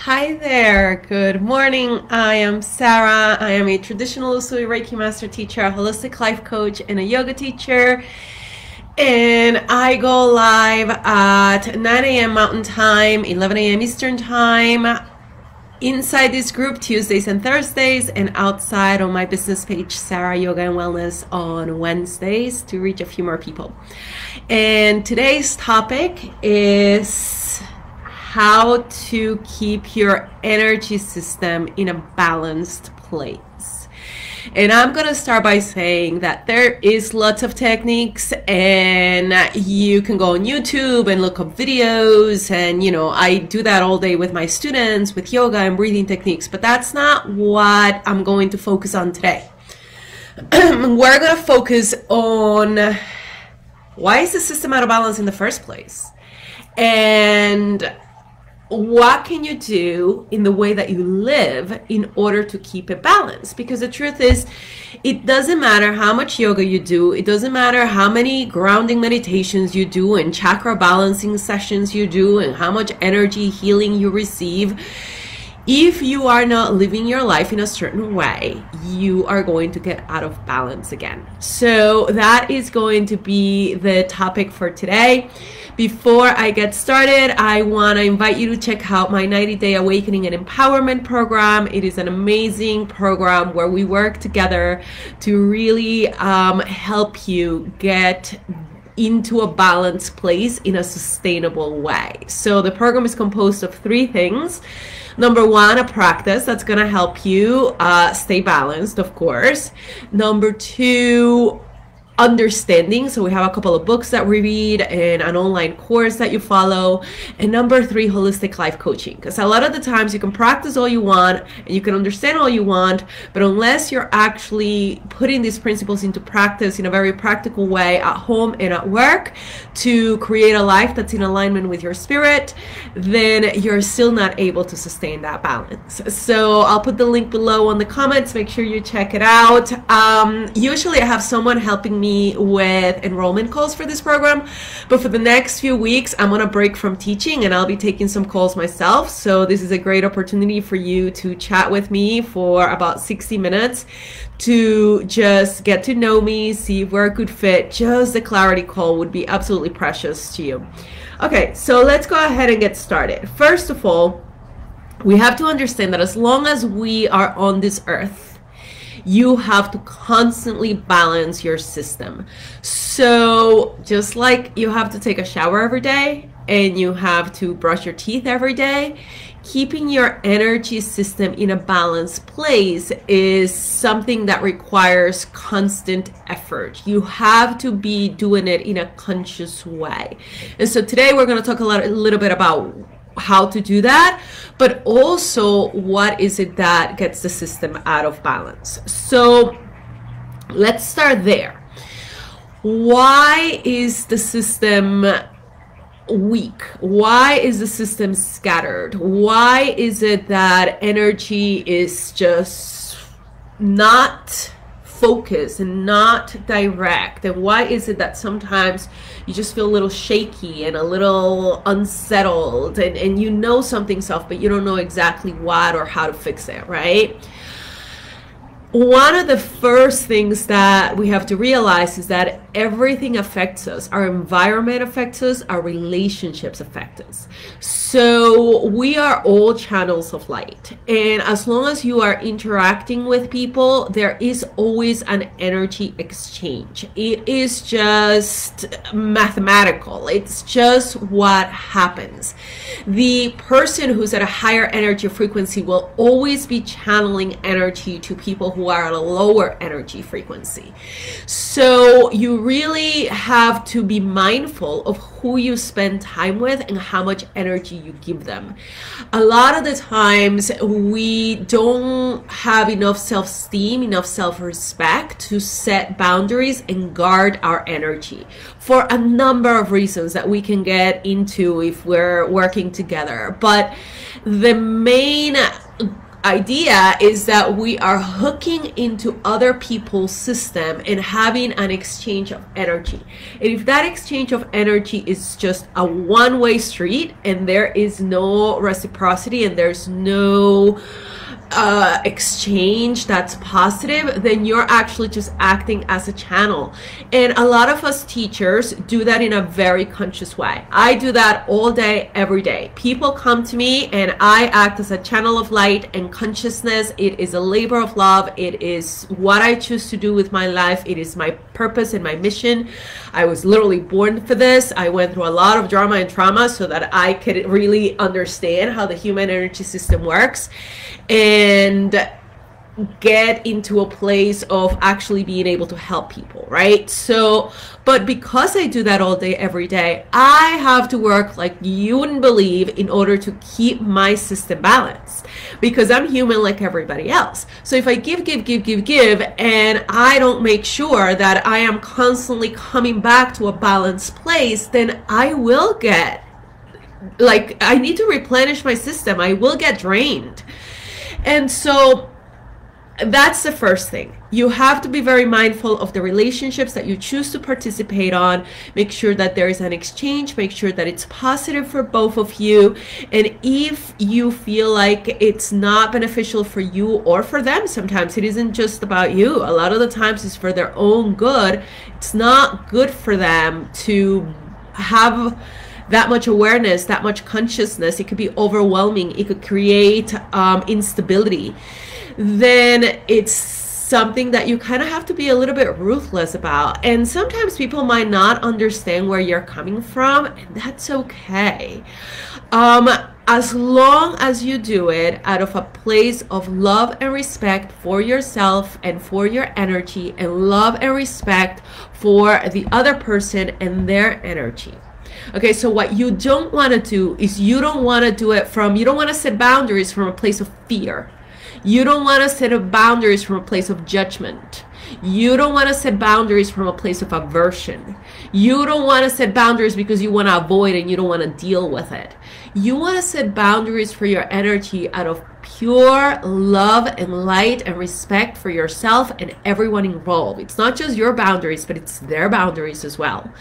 Hi there, good morning. I am Sarah. I am a traditional Usui Reiki master teacher, a holistic life coach, and a yoga teacher. And I go live at 9 a.m. Mountain Time, 11 a.m. Eastern Time, inside this group Tuesdays and Thursdays, and outside on my business page, Sarah Yoga and Wellness, on Wednesdays to reach a few more people. And today's topic is how to keep your energy system in a balanced place. And I'm going to start by saying that there is lots of techniques, and you can go on YouTube and look up videos, and I do that all day with my students with yoga and breathing techniques, but that's not what I'm going to focus on today. We're going to focus on why is the system out of balance in the first place, and what can you do in the way that you live in order to keep it balanced? Because the truth is, it doesn't matter how much yoga you do, it doesn't matter how many grounding meditations you do and chakra balancing sessions you do and how much energy healing you receive. If you are not living your life in a certain way, you are going to get out of balance again. So that is going to be the topic for today. Before I get started, I want to invite you to check out my 90-day awakening and empowerment program. It is an amazing program where we work together to really help you get into a balanced place in a sustainable way. So the program is composed of 3 things. Number 1, a practice that's going to help you stay balanced, of course. Number 2, understanding. So we have a couple of books that we read and an online course that you follow. And number 3, holistic life coaching. Because a lot of the times you can practice all you want and you can understand all you want, but unless you're actually putting these principles into practice in a very practical way at home and at work to create a life that's in alignment with your spirit, then you're still not able to sustain that balance. So I'll put the link below on the comments. Make sure you check it out. Usually I have someone helping me with enrollment calls for this program, but for the next few weeks I'm on a break from teaching and I'll be taking some calls myself. So this is a great opportunity for you to chat with me for about 60 minutes to just get to know me, see if we're a good fit. Just the clarity call would be absolutely precious to you. Okay, so let's go ahead and get started. First of all, we have to understand that as long as we are on this earth, you have to constantly balance your system. So just like you have to take a shower every day and you have to brush your teeth every day, keeping your energy system in a balanced place is something that requires constant effort. You have to be doing it in a conscious way. And so today we're going to talk a little bit about how to do that, but also what is it that gets the system out of balance. So let's start there. Why is the system weak? Why is the system scattered? Why is it that energy is just not focused and not direct? And why is it that sometimes you just feel a little shaky and a little unsettled, and you know something's off, but you don't know exactly what or how to fix it, right? One of the first things that we have to realize is that everything affects us. Our environment affects us, our relationships affect us. So we are all channels of light. And as long as you are interacting with people, there is always an energy exchange. It is just mathematical. It's just what happens. The person who's at a higher energy frequency will always be channeling energy to people who are at a lower energy frequency. So you really have to be mindful of who you spend time with and how much energy you give them. A lot of the times we don't have enough self-esteem, enough self-respect to set boundaries and guard our energy for a number of reasons that we can get into if we're working together. But the main idea is that we are hooking into other people's system and having an exchange of energy. And if that exchange of energy is just a one-way street and there is no reciprocity and there's no exchange that's positive, then you're actually just acting as a channel. And a lot of us teachers do that in a very conscious way. I do that all day, every day. People come to me and I act as a channel of light and consciousness. It is a labor of love. It is what I choose to do with my life. It is my purpose and my mission. I was literally born for this. I went through a lot of drama and trauma so that I could really understand how the human energy system works and get into a place of actually being able to help people, right? So, but because I do that all day, every day, I have to work like you wouldn't believe in order to keep my system balanced, because I'm human like everybody else. So if I give, and I don't make sure that I am constantly coming back to a balanced place, then I will get, like, I need to replenish my system. I will get drained. And so that's the first thing. You have to be very mindful of the relationships that you choose to participate on. Make sure that there is an exchange. Make sure that it's positive for both of you. And if you feel like it's not beneficial for you or for them, sometimes it isn't just about you. A lot of the times it's for their own good. It's not good for them to have that much awareness, that much consciousness. It could be overwhelming. It could create instability. Then it's something that you kind of have to be a little bit ruthless about. And sometimes people might not understand where you're coming from, and that's okay. As long as you do it out of a place of love and respect for yourself and for your energy, and love and respect for the other person and their energy. Okay, so what you don't want to do is you don't want to do it from, you don't want to set boundaries from a place of fear. You don't want to set boundaries from a place of judgment. You don't want to set boundaries from a place of aversion. You don't want to set boundaries because you want to avoid and you don't want to deal with it. You want to set boundaries for your energy out of pure love and light and respect for yourself and everyone involved. It's not just your boundaries, but it's their boundaries as well.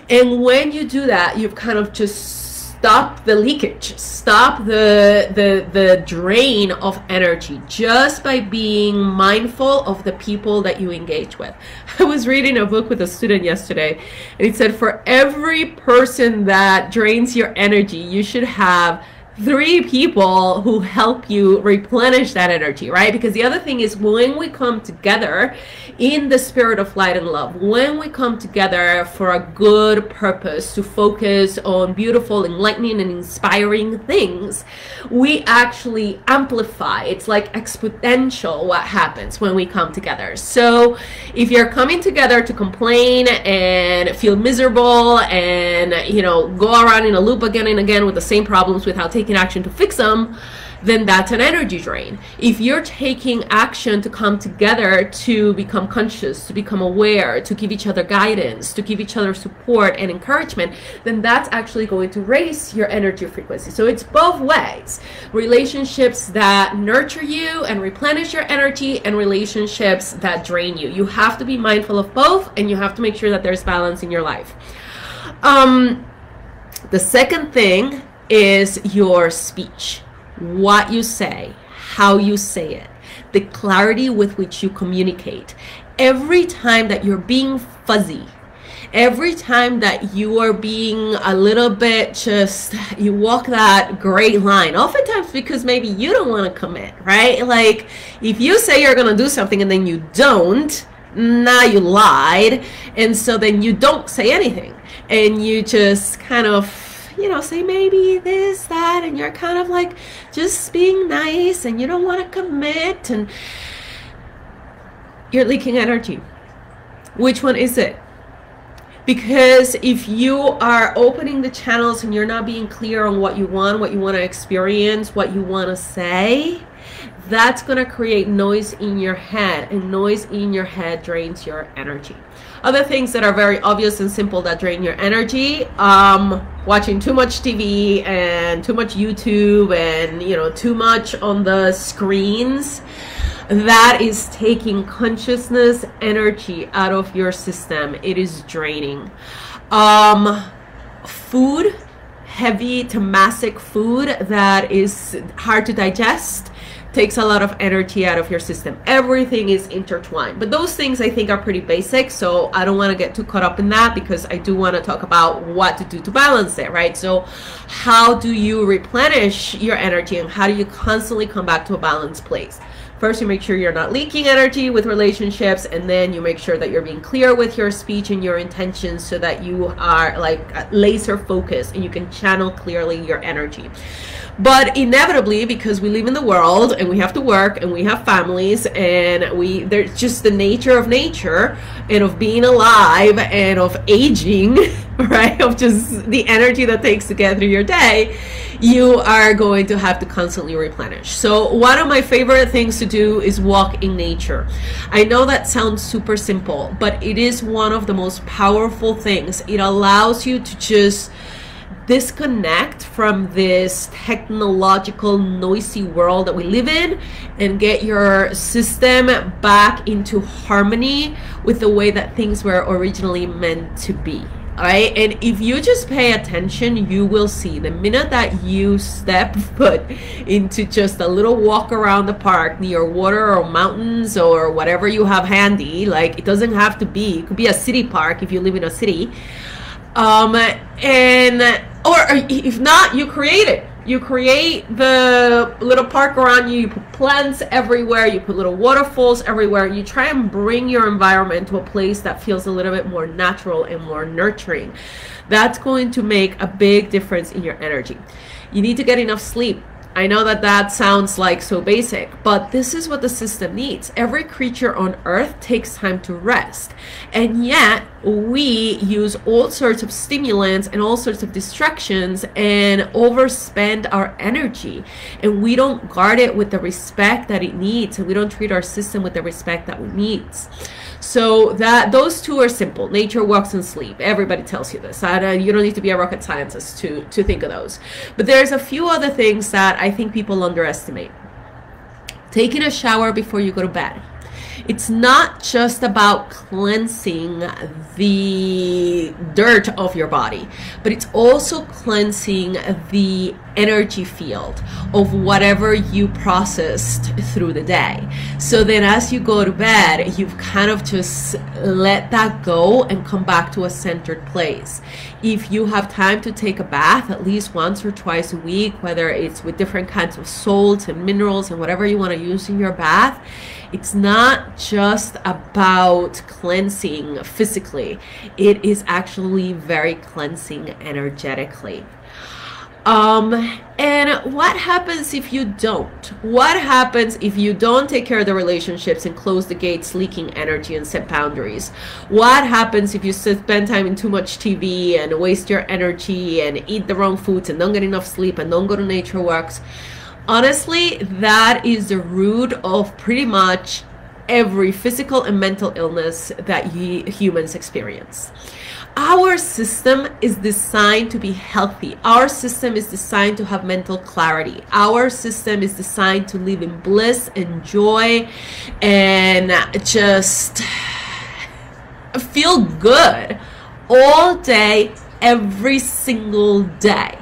And when you do that, you've kind of just stop the leakage, stop the drain of energy just by being mindful of the people that you engage with. I was reading a book with a student yesterday, and it said for every person that drains your energy, you should have 3 people who help you replenish that energy, right? Because the other thing is, when we come together in the spirit of light and love, when we come together for a good purpose to focus on beautiful, enlightening, and inspiring things, we actually amplify. It's like exponential what happens when we come together. So if you're coming together to complain and feel miserable and, you know, go around in a loop again and again with the same problems without taking action to fix them, then that's an energy drain. If you're taking action to come together to become conscious, to become aware, to give each other guidance, to give each other support and encouragement, then that's actually going to raise your energy frequency. So it's both ways. Relationships that nurture you and replenish your energy, and relationships that drain you. You have to be mindful of both, and you have to make sure that there's balance in your life. The second thing is your speech. What you say, how you say it, the clarity with which you communicate. Every time that you're being fuzzy, every time that you are being a little bit just, you walk that gray line, oftentimes because maybe you don't want to commit, right? Like if you say you're going to do something and then you don't, now you lied. And so then you don't say anything and you just kind of, you know, say maybe this, that, and you're kind of like just being nice and you don't want to commit and you're leaking energy. Which one is it? Because if you are opening the channels and you're not being clear on what you want to experience, what you want to say, that's going to create noise in your head, and noise in your head drains your energy. Other things that are very obvious and simple that drain your energy, watching too much TV and too much YouTube and, you know, too much on the screens. That is taking consciousness energy out of your system. It is draining. Food, heavy to massive food that is hard to digest, takes a lot of energy out of your system. Everything is intertwined. But those things I think are pretty basic, so I don't want to get too caught up in that, because I do want to talk about what to do to balance it, right? So how do you replenish your energy, and how do you constantly come back to a balanced place? First, you make sure you're not leaking energy with relationships, and then you make sure that you're being clear with your speech and your intentions, so that you are like laser focused and you can channel clearly your energy. But inevitably, because we live in the world and we have to work and we have families, and there's just the nature of nature and of being alive and of aging, right? Of just the energy that takes to get through your day, you are going to have to constantly replenish. So one of my favorite things to do is walk in nature. I know that sounds super simple, but it is one of the most powerful things. It allows you to just disconnect from this technological noisy world that we live in, and get your system back into harmony with the way that things were originally meant to be. All right, and if you just pay attention, you will see the minute that you step foot into just a little walk around the park near water or mountains or whatever you have handy. Like, it doesn't have to be, it could be a city park if you live in a city, or if not, you create it. You create the little park around you. You put plants everywhere. You put little waterfalls everywhere. You try and bring your environment to a place that feels a little bit more natural and more nurturing. That's going to make a big difference in your energy. You need to get enough sleep. I know that that sounds like so basic, but this is what the system needs. Every creature on earth takes time to rest, and yet we use all sorts of stimulants and all sorts of distractions and overspend our energy, and we don't guard it with the respect that it needs, and we don't treat our system with the respect that it needs. So that those two are simple. Nature, walks, and sleep. Everybody tells you this. You don't need to be a rocket scientist to think of those. But there's a few other things that I think people underestimate. Taking a shower before you go to bed. It's not just about cleansing the dirt of your body, but it's also cleansing the energy field of whatever you processed through the day. So then as you go to bed, you've kind of just let that go and come back to a centered place. If you have time to take a bath at least once or twice a week, whether it's with different kinds of salts and minerals and whatever you want to use in your bath, it's not just about cleansing physically. It is actually very cleansing energetically. And what happens if you don't? What happens if you don't take care of the relationships and close the gates, leaking energy, and set boundaries? What happens if you spend time in too much TV and waste your energy and eat the wrong foods and don't get enough sleep and don't go to nature walks? Honestly, that is the root of pretty much every physical and mental illness that humans experience. Our system is designed to be healthy. Our system is designed to have mental clarity. Our system is designed to live in bliss and joy and just feel good all day, every single day.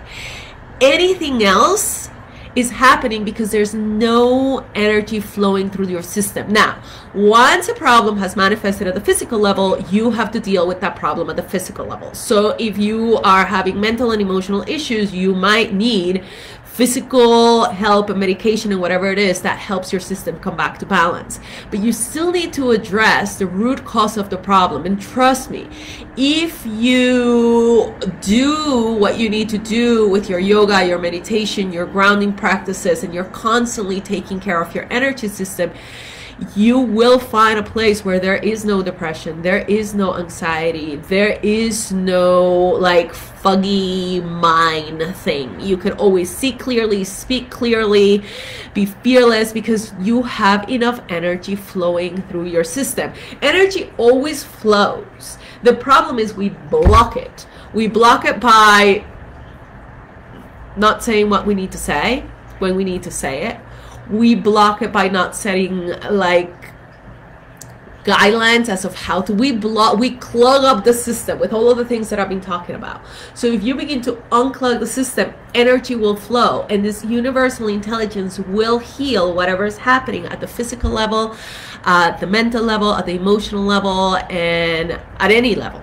Anything else is happening because there's no energy flowing through your system. Now, once a problem has manifested at the physical level, you have to deal with that problem at the physical level. So if you are having mental and emotional issues, you might need physical help and medication and whatever it is that helps your system come back to balance. But you still need to address the root cause of the problem. And trust me, if you do what you need to do with your yoga, your meditation, your grounding practices, and you're constantly taking care of your energy system, you will find a place where there is no depression, there is no anxiety, there is no like foggy mind thing. You can always see clearly, speak clearly, be fearless, because you have enough energy flowing through your system. Energy always flows. The problem is we block it. We block it by not saying what we need to say when we need to say it. We block it by not setting like guidelines as of how to. We clog up the system with all of the things that I've been talking about. So if you begin to unclog the system, energy will flow, and this universal intelligence will heal whatever is happening at the physical level, at the mental level, at the emotional level, and at any level.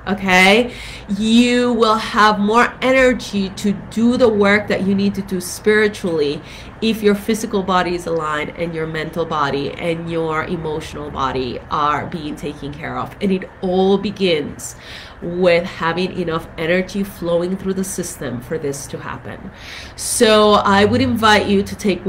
Okay, you will have more energy to do the work that you need to do spiritually if your physical body is aligned and your mental body and your emotional body are being taken care of. And it all begins with having enough energy flowing through the system for this to happen. So I would invite you to take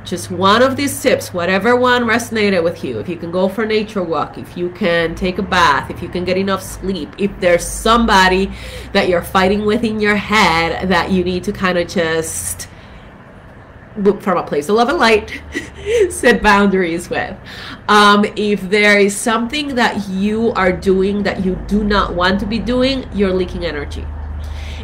just one of these tips, whatever one resonated with you. If you can go for a nature walk, if you can take a bath, if you can get enough sleep, if there's somebody that you're fighting with in your head that you need to kind of just, from a place of love and light, set boundaries with. If there is something that you are doing that you do not want to be doing, you're leaking energy.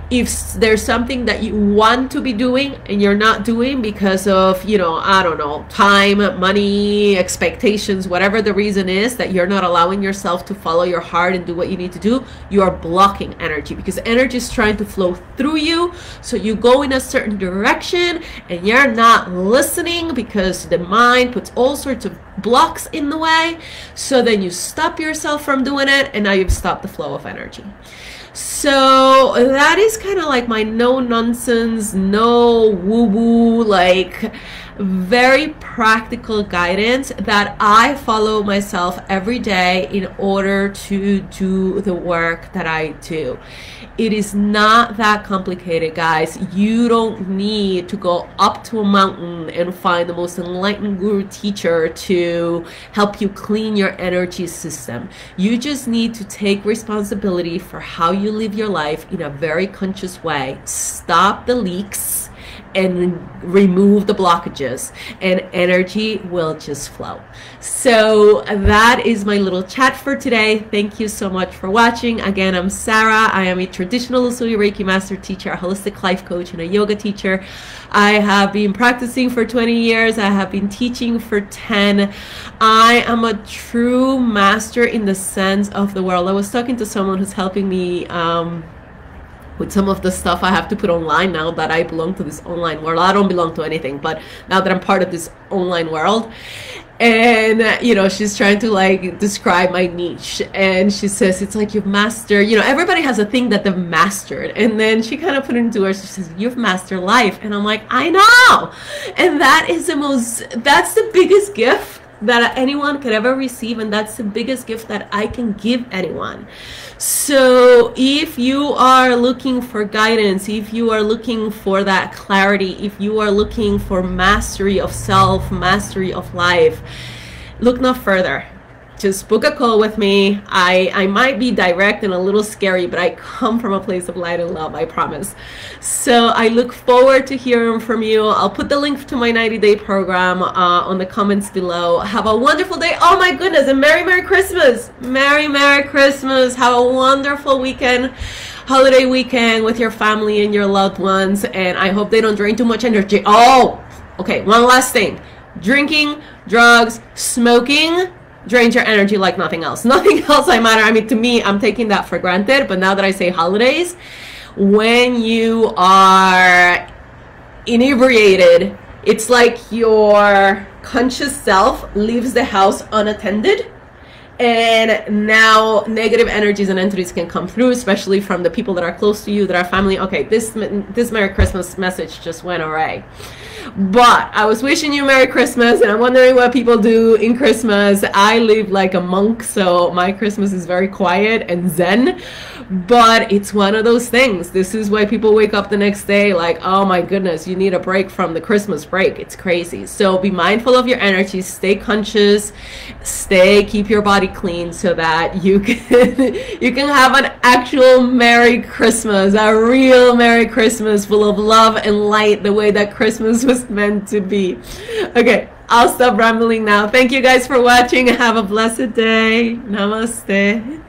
If there's something that you want to be doing and you're not doing because of, I don't know, time, money, expectations, whatever the reason is that you're not allowing yourself to follow your heart and do what you need to do, you are blocking energy, because energy is trying to flow through you. So you go in a certain direction and you're not listening because the mind puts all sorts of blocks in the way. So then you stop yourself from doing it, and now you've stopped the flow of energy. So that is kind of like my no nonsense, no woo-woo, like very practical guidance that I follow myself every day in order to do the work that I do. It is not that complicated, guys. You don't need to go up to a mountain and find the most enlightened guru teacher to help you clean your energy system. You just need to take responsibility for how you live your life in a very conscious way. Stop the leaks and remove the blockages, and energy will just flow. So that is my little chat for today. Thank you so much for watching. Again, I'm Sarah. I am a traditional Usui Reiki master teacher, a holistic life coach, and a yoga teacher. I have been practicing for 20 years. I have been teaching for 10. I am a true master in the sense of the world. I was talking to someone who's helping me with some of the stuff I have to put online now that I belong to this online world. I don't belong to anything, but now that I'm part of this online world, and she's trying to like describe my niche, and she says it's like you've mastered, everybody has a thing that they've mastered, and then she kind of put it into her, she says you've mastered life, and I'm like, I know. And that is that's the biggest gift that anyone could ever receive, and that's the biggest gift that I can give anyone. So if you are looking for guidance, if you are looking for that clarity, if you are looking for mastery of self, mastery of life, look no further. Just book a call with me. I might be direct and a little scary, but I come from a place of light and love, I promise. So I look forward to hearing from you. I'll put the link to my 90-day program on the comments below. Have a wonderful day. Oh my goodness, and Merry Christmas. Merry Christmas. Have a wonderful weekend, holiday weekend with your family and your loved ones. And I hope they don't drain too much energy. Oh, okay, one last thing. Drinking, drugs, smoking drains your energy like nothing else. Nothing else I matter. I mean, to me, I'm taking that for granted. But now that I say holidays, when you are inebriated, it's like your conscious self leaves the house unattended. And now negative energies and entities can come through, especially from the people that are close to you, that are family. Okay, this Merry Christmas message just went away. But I was wishing you Merry Christmas, and I'm wondering what people do in Christmas. I live like a monk, so my Christmas is very quiet and zen. But it's one of those things. This is why people wake up the next day like, oh my goodness, you need a break from the Christmas break. It's crazy. So be mindful of your energy, stay conscious, keep your body clean so that you can have an actual Merry Christmas, a real Merry Christmas full of love and light, the way that Christmas was meant to be. Okay, I'll stop rambling now. Thank you guys for watching. Have a blessed day. Namaste.